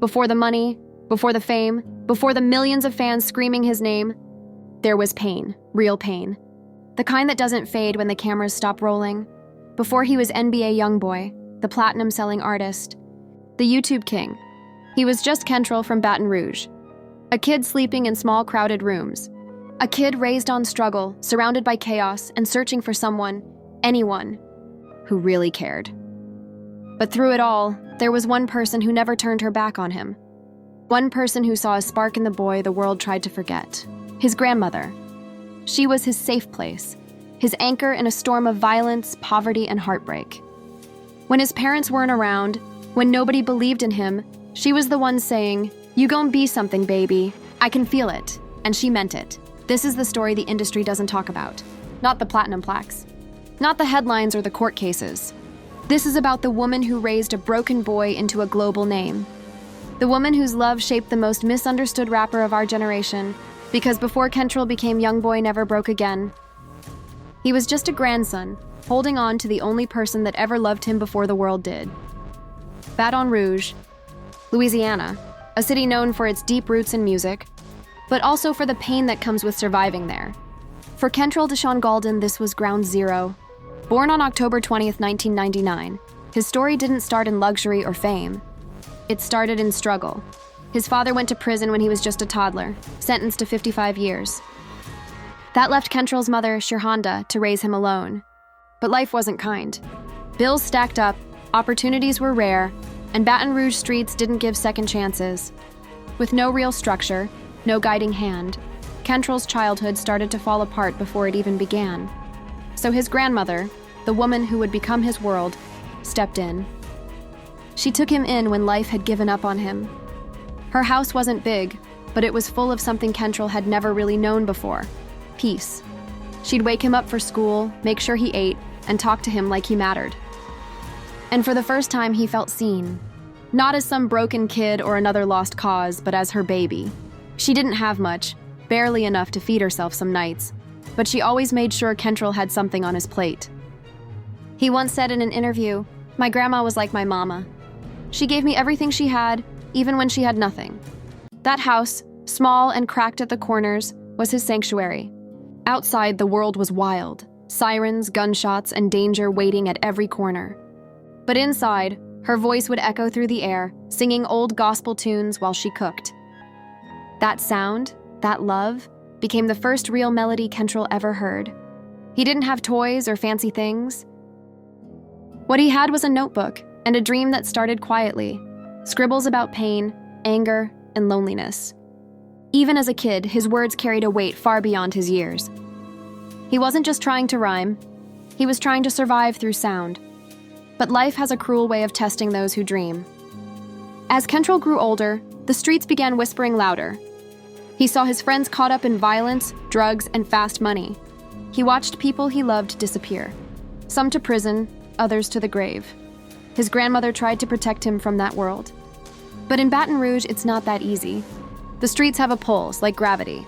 Before the money, before the fame, before the millions of fans screaming his name, there was pain, real pain. The kind that doesn't fade when the cameras stop rolling. Before he was NBA YoungBoy, the platinum-selling artist, the YouTube king, he was just Kentrell from Baton Rouge. A kid sleeping in small, crowded rooms. A kid raised on struggle, surrounded by chaos, and searching for someone, anyone, who really cared. But through it all, there was one person who never turned her back on him. One person who saw a spark in the boy the world tried to forget. His grandmother. She was his safe place, his anchor in a storm of violence, poverty, and heartbreak. When his parents weren't around, when nobody believed in him, she was the one saying, "You gon' be something, baby. I can feel it." And she meant it. This is the story the industry doesn't talk about. Not the platinum plaques. Not the headlines or the court cases. This is about the woman who raised a broken boy into a global name. The woman whose love shaped the most misunderstood rapper of our generation, because before Kentrell became YoungBoy never broke again. He was just a grandson, holding on to the only person that ever loved him before the world did. Baton Rouge, Louisiana, a city known for its deep roots in music, but also for the pain that comes with surviving there. For Kentrell Deshaun Gaulden, this was ground zero. Born on October 20th, 1999, his story didn't start in luxury or fame. It started in struggle. His father went to prison when he was just a toddler, sentenced to 55 years. That left Kentrell's mother, Shirhonda, to raise him alone. But life wasn't kind. Bills stacked up, opportunities were rare, and Baton Rouge streets didn't give second chances. With no real structure, no guiding hand, Kentrell's childhood started to fall apart before it even began. So his grandmother, the woman who would become his world, stepped in. She took him in when life had given up on him. Her house wasn't big, but it was full of something Kentrell had never really known before: peace. She'd wake him up for school, make sure he ate, and talk to him like he mattered. And for the first time, he felt seen. Not as some broken kid or another lost cause, but as her baby. She didn't have much, barely enough to feed herself some nights, but she always made sure Kentrell had something on his plate. He once said in an interview, "My grandma was like my mama. She gave me everything she had, even when she had nothing." That house, small and cracked at the corners, was his sanctuary. Outside, the world was wild. Sirens, gunshots, and danger waiting at every corner. But inside, her voice would echo through the air, singing old gospel tunes while she cooked. That sound, that love, became the first real melody Kentrell ever heard. He didn't have toys or fancy things. What he had was a notebook and a dream that started quietly, scribbles about pain, anger, and loneliness. Even as a kid, his words carried a weight far beyond his years. He wasn't just trying to rhyme, he was trying to survive through sound. But life has a cruel way of testing those who dream. As Kentrell grew older, the streets began whispering louder. He saw his friends caught up in violence, drugs, and fast money. He watched people he loved disappear, some to prison, others to the grave. His grandmother tried to protect him from that world. But in Baton Rouge, it's not that easy. The streets have a pulse, like gravity.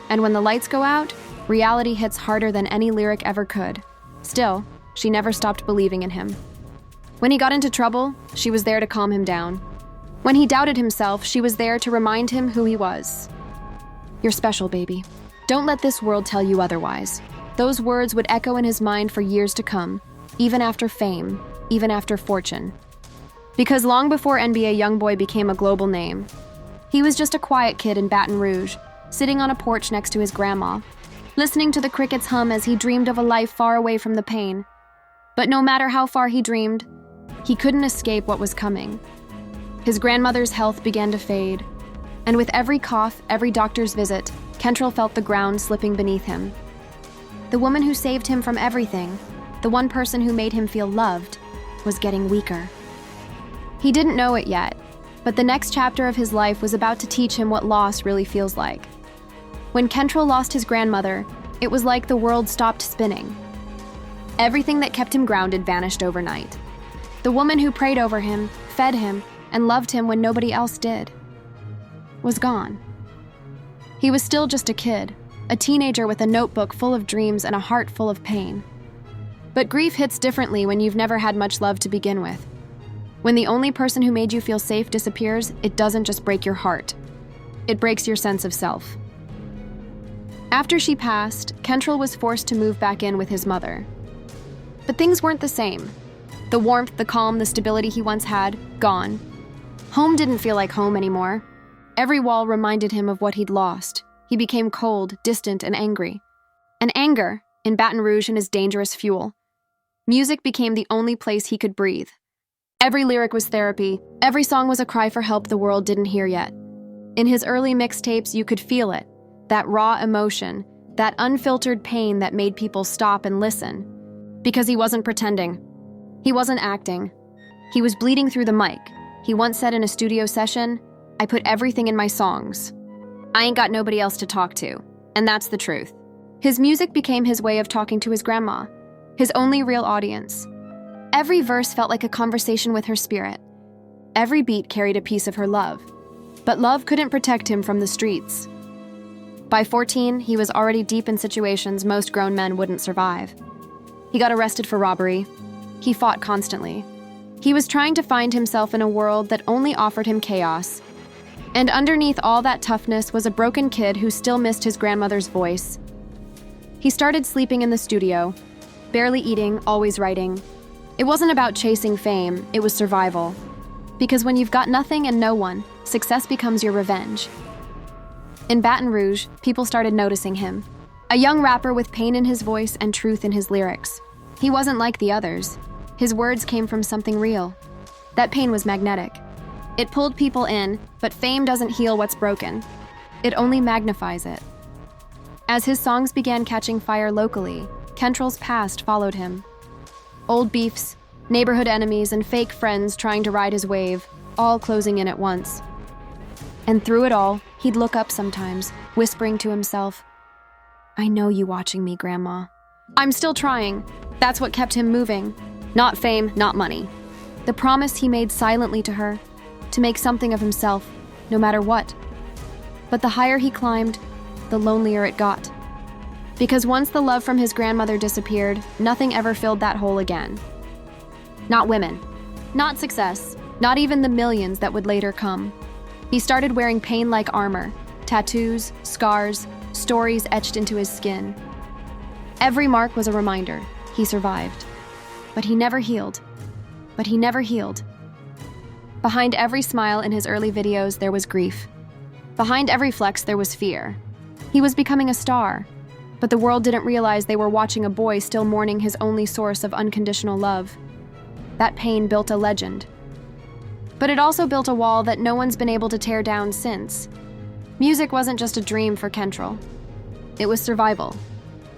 And when the lights go out, reality hits harder than any lyric ever could. Still, she never stopped believing in him. When he got into trouble, she was there to calm him down. When he doubted himself, she was there to remind him who he was. "You're special, baby. Don't let this world tell you otherwise." Those words would echo in his mind for years to come, even after fame, even after fortune. Because long before NBA YoungBoy became a global name, he was just a quiet kid in Baton Rouge, sitting on a porch next to his grandma, listening to the crickets hum as he dreamed of a life far away from the pain. But no matter how far he dreamed, he couldn't escape what was coming. His grandmother's health began to fade, and with every cough, every doctor's visit, Kentrell felt the ground slipping beneath him. The woman who saved him from everything, the one person who made him feel loved, was getting weaker. He didn't know it yet, but the next chapter of his life was about to teach him what loss really feels like. When Kentrell lost his grandmother, it was like the world stopped spinning. Everything that kept him grounded vanished overnight. The woman who prayed over him, fed him, and loved him when nobody else did, was gone. He was still just a kid, a teenager with a notebook full of dreams and a heart full of pain. But grief hits differently when you've never had much love to begin with. When the only person who made you feel safe disappears, it doesn't just break your heart. It breaks your sense of self. After she passed, Kentrell was forced to move back in with his mother. But things weren't the same. The warmth, the calm, the stability he once had, gone. Home didn't feel like home anymore. Every wall reminded him of what he'd lost. He became cold, distant, and angry. And anger, in Baton Rouge, and his dangerous fuel. Music became the only place he could breathe. Every lyric was therapy. Every song was a cry for help the world didn't hear yet. In his early mixtapes, you could feel it. That raw emotion, that unfiltered pain that made people stop and listen. Because he wasn't pretending. He wasn't acting. He was bleeding through the mic. He once said in a studio session, "I put everything in my songs. I ain't got nobody else to talk to." And that's the truth. His music became his way of talking to his grandma, his only real audience. Every verse felt like a conversation with her spirit. Every beat carried a piece of her love. But love couldn't protect him from the streets. By 14, he was already deep in situations most grown men wouldn't survive. He got arrested for robbery. He fought constantly. He was trying to find himself in a world that only offered him chaos. And underneath all that toughness was a broken kid who still missed his grandmother's voice. He started sleeping in the studio, barely eating, always writing. It wasn't about chasing fame, it was survival. Because when you've got nothing and no one, success becomes your revenge. In Baton Rouge, people started noticing him. A young rapper with pain in his voice and truth in his lyrics. He wasn't like the others. His words came from something real. That pain was magnetic. It pulled people in, but fame doesn't heal what's broken. It only magnifies it. As his songs began catching fire locally, Kentrell's past followed him. Old beefs, neighborhood enemies, and fake friends trying to ride his wave, all closing in at once. And through it all, he'd look up sometimes, whispering to himself, "I know you watching me, Grandma. I'm still trying." That's what kept him moving. Not fame, not money. The promise he made silently to her, to make something of himself, no matter what. But the higher he climbed, the lonelier it got. Because once the love from his grandmother disappeared, nothing ever filled that hole again. Not women, not success, not even the millions that would later come. He started wearing pain like armor, tattoos, scars, stories etched into his skin. Every mark was a reminder. He survived. But he never healed. Behind every smile in his early videos, there was grief. Behind every flex, there was fear. He was becoming a star, but the world didn't realize they were watching a boy still mourning his only source of unconditional love. That pain built a legend. But it also built a wall that no one's been able to tear down since. Music wasn't just a dream for Kentrell. It was survival.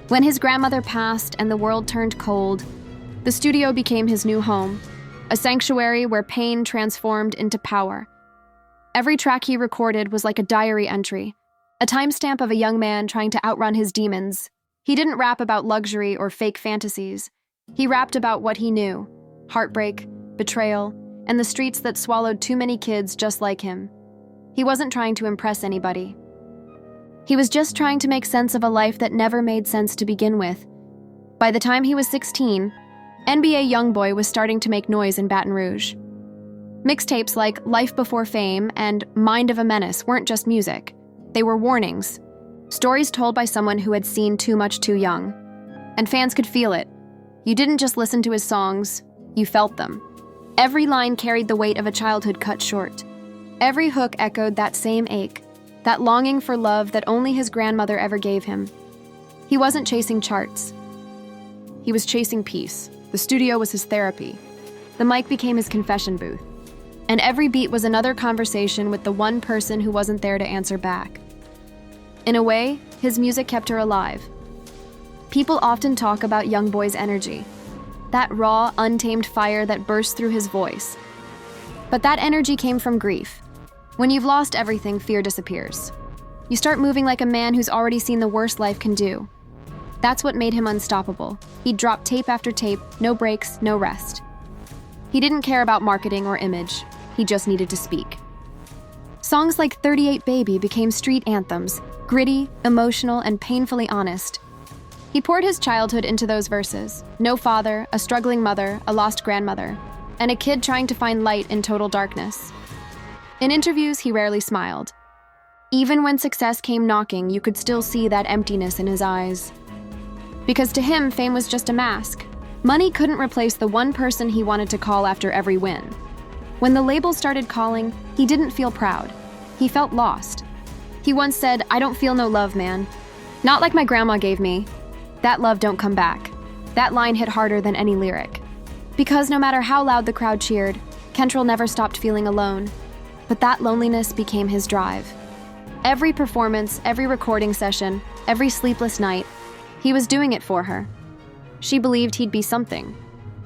When his grandmother passed and the world turned cold, the studio became his new home, a sanctuary where pain transformed into power. Every track he recorded was like a diary entry, a timestamp of a young man trying to outrun his demons. He didn't rap about luxury or fake fantasies. He rapped about what he knew: heartbreak, betrayal, and the streets that swallowed too many kids just like him. He wasn't trying to impress anybody. He was just trying to make sense of a life that never made sense to begin with. By the time he was 16, NBA YoungBoy was starting to make noise in Baton Rouge. Mixtapes like Life Before Fame and Mind of a Menace weren't just music. They were warnings. Stories told by someone who had seen too much too young. And fans could feel it. You didn't just listen to his songs, you felt them. Every line carried the weight of a childhood cut short. Every hook echoed that same ache, that longing for love that only his grandmother ever gave him. He wasn't chasing charts. He was chasing peace. The studio was his therapy. The mic became his confession booth. And every beat was another conversation with the one person who wasn't there to answer back. In a way, his music kept her alive. People often talk about YoungBoy's energy, that raw, untamed fire that burst through his voice. But that energy came from grief. When you've lost everything, fear disappears. You start moving like a man who's already seen the worst life can do. That's what made him unstoppable. He'd drop tape after tape, no breaks, no rest. He didn't care about marketing or image. He just needed to speak. Songs like 38 Baby became street anthems, gritty, emotional, and painfully honest. He poured his childhood into those verses. No father, a struggling mother, a lost grandmother. and a kid trying to find light in total darkness. In interviews, he rarely smiled. Even when success came knocking, you could still see that emptiness in his eyes. Because to him, fame was just a mask. Money couldn't replace the one person he wanted to call after every win. When the label started calling, he didn't feel proud. He felt lost. He once said, "I don't feel no love, man. Not like my grandma gave me. That love don't come back." That line hit harder than any lyric. Because no matter how loud the crowd cheered, Kentrell never stopped feeling alone. But that loneliness became his drive. Every performance, every recording session, every sleepless night, he was doing it for her. She believed he'd be something,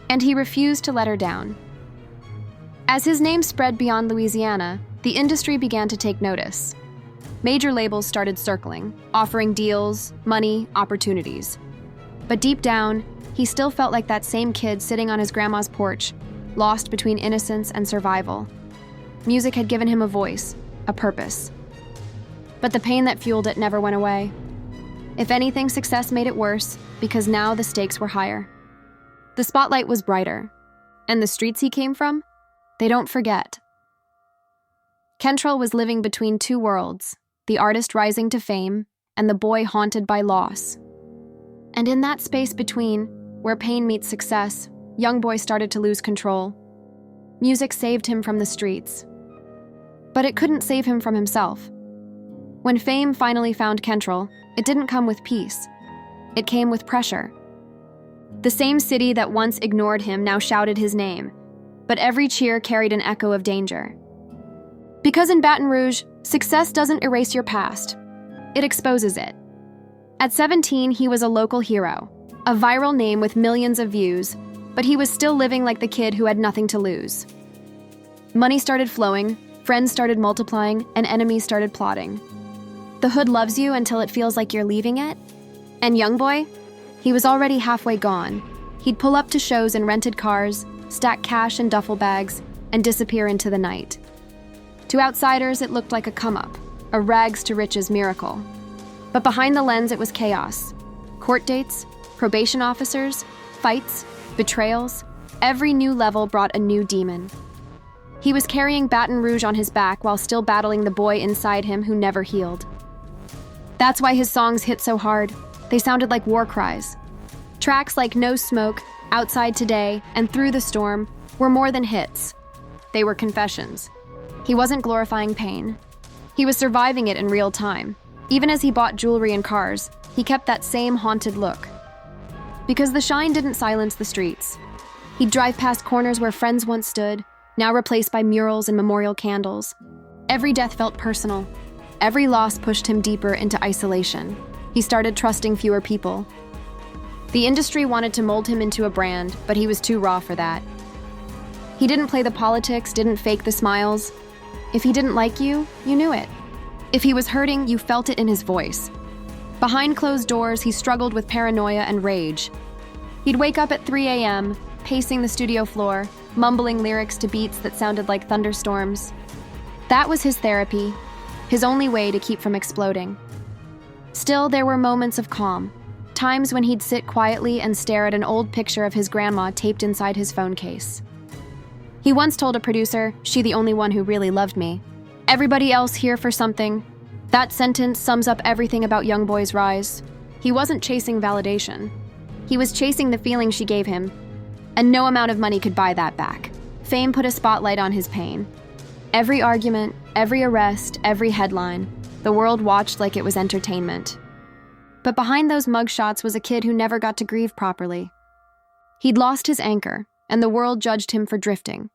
and he refused to let her down. As his name spread beyond Louisiana, the industry began to take notice. Major labels started circling, offering deals, money, opportunities. But deep down, he still felt like that same kid sitting on his grandma's porch, lost between innocence and survival. Music had given him a voice, a purpose. But the pain that fueled it never went away. If anything, success made it worse, because now the stakes were higher. The spotlight was brighter, and the streets he came from, they don't forget. Kentrell was living between two worlds, the artist rising to fame, and the boy haunted by loss. And in that space between, where pain meets success, YoungBoy started to lose control. Music saved him from the streets. But it couldn't save him from himself. When fame finally found Kentrell, it didn't come with peace. It came with pressure. The same city that once ignored him now shouted his name, but every cheer carried an echo of danger. Because in Baton Rouge, success doesn't erase your past. It exposes it. At 17, he was a local hero, a viral name with millions of views, but he was still living like the kid who had nothing to lose. Money started flowing, friends started multiplying, and enemies started plotting. The hood loves you until it feels like you're leaving it. And YoungBoy? He was already halfway gone. He'd pull up to shows in rented cars, stack cash in duffel bags, and disappear into the night. To outsiders, it looked like a come-up, a rags-to-riches miracle. But behind the lens, it was chaos. Court dates, probation officers, fights, betrayals. Every new level brought a new demon. He was carrying Baton Rouge on his back while still battling the boy inside him who never healed. That's why his songs hit so hard. They sounded like war cries. Tracks like No Smoke, Outside Today, and Through the Storm were more than hits. They were confessions. He wasn't glorifying pain. He was surviving it in real time. Even as he bought jewelry and cars, he kept that same haunted look. Because the shine didn't silence the streets. He'd drive past corners where friends once stood, now replaced by murals and memorial candles. Every death felt personal. Every loss pushed him deeper into isolation. He started trusting fewer people. The industry wanted to mold him into a brand, but he was too raw for that. He didn't play the politics, didn't fake the smiles. If he didn't like you, you knew it. If he was hurting, you felt it in his voice. Behind closed doors, he struggled with paranoia and rage. He'd wake up at 3 a.m., pacing the studio floor, mumbling lyrics to beats that sounded like thunderstorms. That was his therapy, his only way to keep from exploding. Still, there were moments of calm, times when he'd sit quietly and stare at an old picture of his grandma taped inside his phone case. He once told a producer, "She the only one who really loved me. Everybody else here for something." That sentence sums up everything about YoungBoy's rise. He wasn't chasing validation. He was chasing the feeling she gave him, and no amount of money could buy that back. Fame put a spotlight on his pain. Every argument, every arrest, every headline, the world watched like it was entertainment. But behind those mugshots was a kid who never got to grieve properly. He'd lost his anchor, and the world judged him for drifting.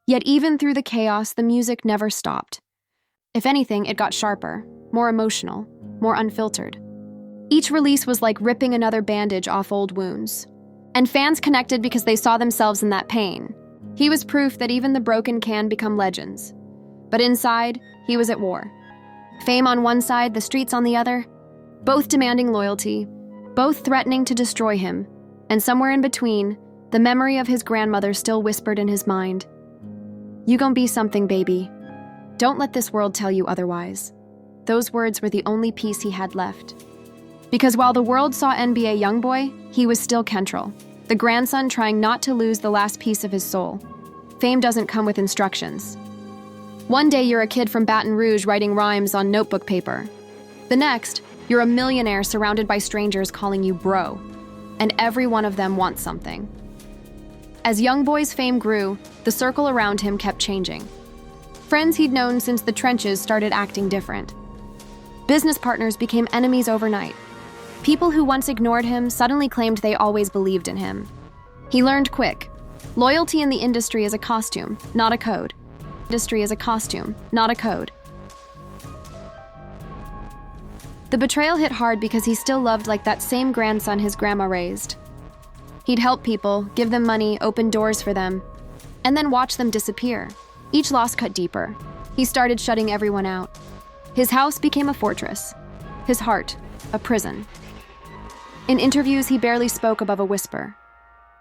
Yet even through the chaos, the music never stopped. If anything, it got sharper, more emotional, more unfiltered. Each release was like ripping another bandage off old wounds. And fans connected because they saw themselves in that pain. He was proof that even the broken can become legends. But inside, he was at war. Fame on one side, the streets on the other, both demanding loyalty, both threatening to destroy him, and somewhere in between, the memory of his grandmother still whispered in his mind, "You gon' be something, baby. Don't let this world tell you otherwise." Those words were the only piece he had left. Because while the world saw NBA YoungBoy, he was still Kentrell, the grandson trying not to lose the last piece of his soul. fame doesn't come with instructions. One day you're a kid from Baton Rouge writing rhymes on notebook paper. The next, you're a millionaire surrounded by strangers calling you bro, and every one of them wants something. As YoungBoy's fame grew, the circle around him kept changing. Friends he'd known since the trenches started acting different. Business partners became enemies overnight. People who once ignored him suddenly claimed they always believed in him. He learned quick. Loyalty in the industry is a costume, not a code. Industry is a costume, not a code. The betrayal hit hard because he still loved like that same grandson his grandma raised. He'd help people, give them money, open doors for them, and then watch them disappear. Each loss cut deeper. He started shutting everyone out. His house became a fortress. His heart, a prison. In interviews, he barely spoke above a whisper.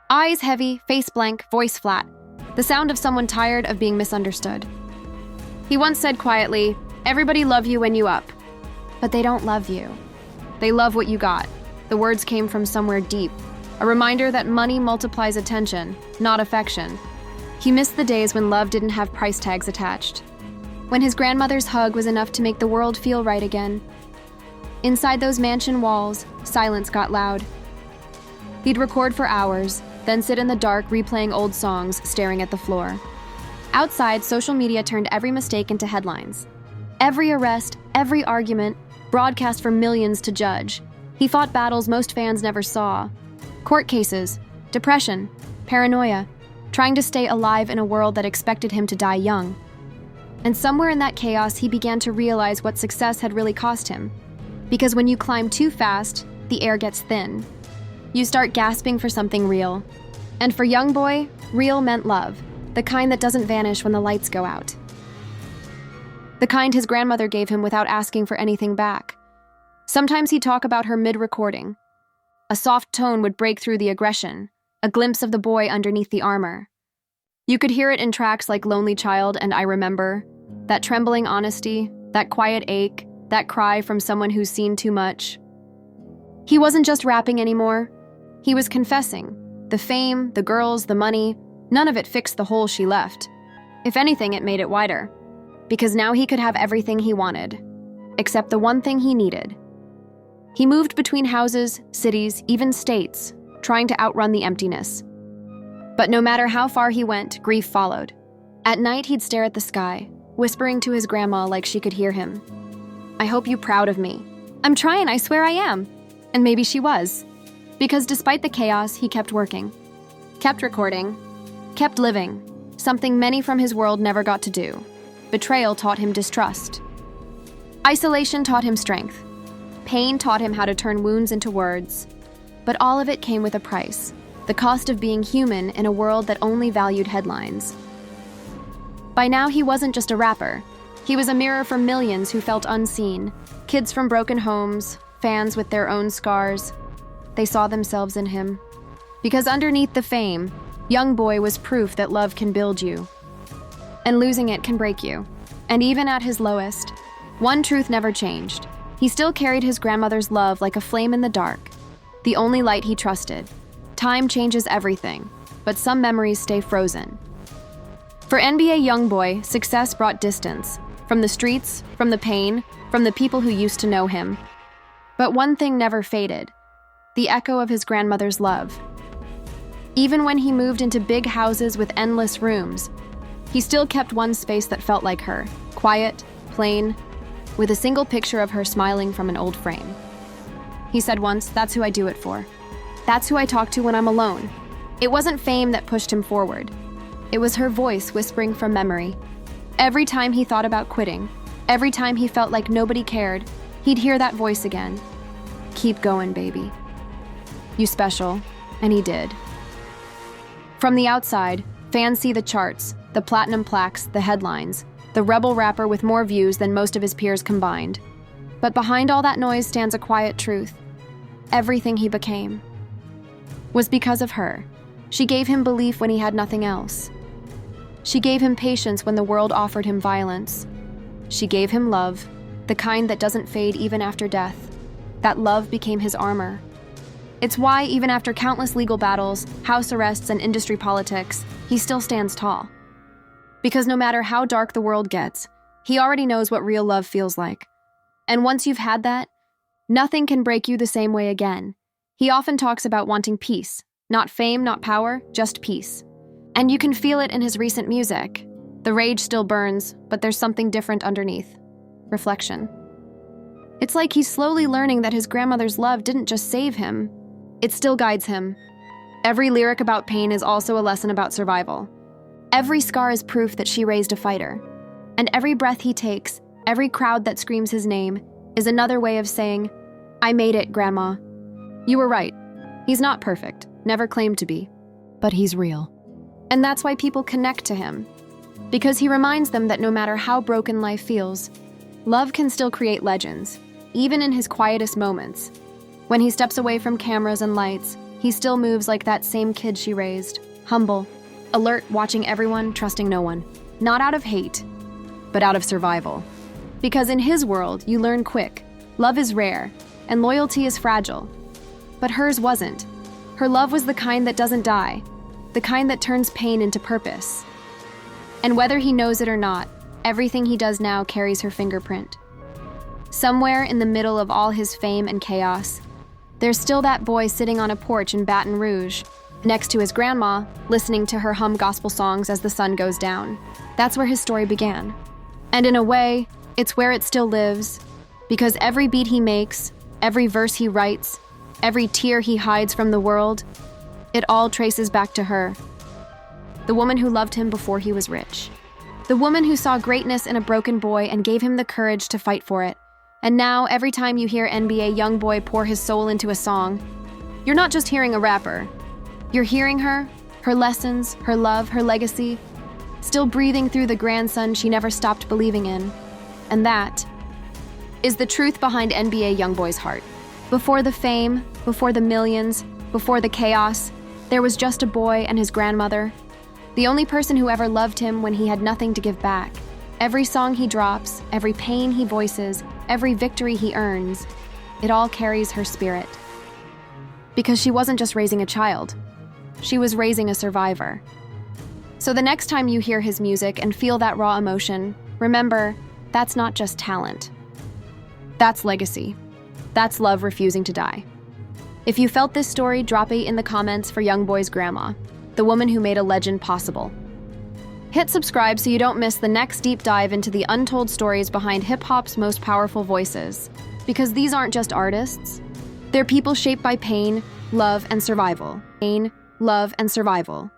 Eyes heavy, face blank, voice flat. The sound of someone tired of being misunderstood. He once said quietly, "Everybody love you when you up, but they don't love you. They love what you got." The words came from somewhere deep, a reminder that money multiplies attention, not affection. He missed the days when love didn't have price tags attached, when his grandmother's hug was enough to make the world feel right again. Inside those mansion walls, silence got loud. He'd record for hours, then sit in the dark replaying old songs, staring at the floor. Outside, social media turned every mistake into headlines. Every arrest, every argument, broadcast for millions to judge. He fought battles most fans never saw. Court cases, depression, paranoia, trying to stay alive in a world that expected him to die young. And somewhere in that chaos, he began to realize what success had really cost him. Because when you climb too fast, the air gets thin. You start gasping for something real. And for YoungBoy, real meant love, the kind that doesn't vanish when the lights go out. The kind his grandmother gave him without asking for anything back. Sometimes he'd talk about her mid-recording. A soft tone would break through the aggression, a glimpse of the boy underneath the armor. You could hear it in tracks like Lonely Child and I Remember, that trembling honesty, that quiet ache, that cry from someone who's seen too much. He wasn't just rapping anymore. He was confessing. The fame, the girls, the money, none of it fixed the hole she left. If anything, it made it wider. Because now he could have everything he wanted, except the one thing he needed. He moved between houses, cities, even states, trying to outrun the emptiness. But no matter how far he went, grief followed. At night, he'd stare at the sky, whispering to his grandma like she could hear him. "I hope you're proud of me." "I'm trying, I swear I am." And maybe she was. Because despite the chaos, he kept working, kept recording, kept living, something many from his world never got to do. Betrayal taught him distrust. Isolation taught him strength. Pain taught him how to turn wounds into words. But all of it came with a price, the cost of being human in a world that only valued headlines. By now, he wasn't just a rapper. He was a mirror for millions who felt unseen, kids from broken homes, fans with their own scars. They saw themselves in him. Because underneath the fame, YoungBoy was proof that love can build you. And losing it can break you. And even at his lowest, one truth never changed. He still carried his grandmother's love like a flame in the dark, the only light he trusted. Time changes everything, but some memories stay frozen. For NBA YoungBoy, success brought distance, from the streets, from the pain, from the people who used to know him. But one thing never faded, the echo of his grandmother's love. Even when he moved into big houses with endless rooms, he still kept one space that felt like her, quiet, plain, with a single picture of her smiling from an old frame. He said once, "That's who I do it for. That's who I talk to when I'm alone." It wasn't fame that pushed him forward. It was her voice whispering from memory. Every time he thought about quitting, every time he felt like nobody cared, he'd hear that voice again. "Keep going, baby. You special," and he did. From the outside, fans see the charts, the platinum plaques, the headlines, the rebel rapper with more views than most of his peers combined. But behind all that noise stands a quiet truth. Everything he became was because of her. She gave him belief when he had nothing else. She gave him patience when the world offered him violence. She gave him love, the kind that doesn't fade even after death. That love became his armor. It's why, even after countless legal battles, house arrests, and industry politics, he still stands tall. Because no matter how dark the world gets, he already knows what real love feels like. And once you've had that, nothing can break you the same way again. He often talks about wanting peace. Not fame, not power, just peace. And you can feel it in his recent music. The rage still burns, but there's something different underneath. Reflection. It's like he's slowly learning that his grandmother's love didn't just save him, it still guides him. Every lyric about pain is also a lesson about survival. Every scar is proof that she raised a fighter. And every breath he takes, every crowd that screams his name, is another way of saying, I made it, Grandma. You were right. He's not perfect, never claimed to be, but he's real. And that's why people connect to him. Because he reminds them that no matter how broken life feels, love can still create legends, even in his quietest moments. When he steps away from cameras and lights, he still moves like that same kid she raised, humble, alert, watching everyone, trusting no one. Not out of hate, but out of survival. Because in his world, you learn quick, love is rare, and loyalty is fragile. But hers wasn't. Her love was the kind that doesn't die, the kind that turns pain into purpose. And whether he knows it or not, everything he does now carries her fingerprint. Somewhere in the middle of all his fame and chaos, there's still that boy sitting on a porch in Baton Rouge, next to his grandma, listening to her hum gospel songs as the sun goes down. That's where his story began. And in a way, it's where it still lives, because every beat he makes, every verse he writes, every tear he hides from the world, it all traces back to her. The woman who loved him before he was rich. The woman who saw greatness in a broken boy and gave him the courage to fight for it. And now, every time you hear NBA YoungBoy pour his soul into a song, you're not just hearing a rapper. You're hearing her, her lessons, her love, her legacy, still breathing through the grandson she never stopped believing in. And that is the truth behind NBA YoungBoy's heart. Before the fame, before the millions, before the chaos, there was just a boy and his grandmother, the only person who ever loved him when he had nothing to give back. Every song he drops, every pain he voices, every victory he earns, it all carries her spirit. Because she wasn't just raising a child, she was raising a survivor. So the next time you hear his music and feel that raw emotion, remember, that's not just talent. That's legacy. That's love refusing to die. If you felt this story, drop it in the comments for YoungBoy's grandma, the woman who made a legend possible. Hit subscribe so you don't miss the next deep dive into the untold stories behind hip-hop's most powerful voices. Because these aren't just artists. They're people shaped by pain, love, and survival. Pain, love, and survival.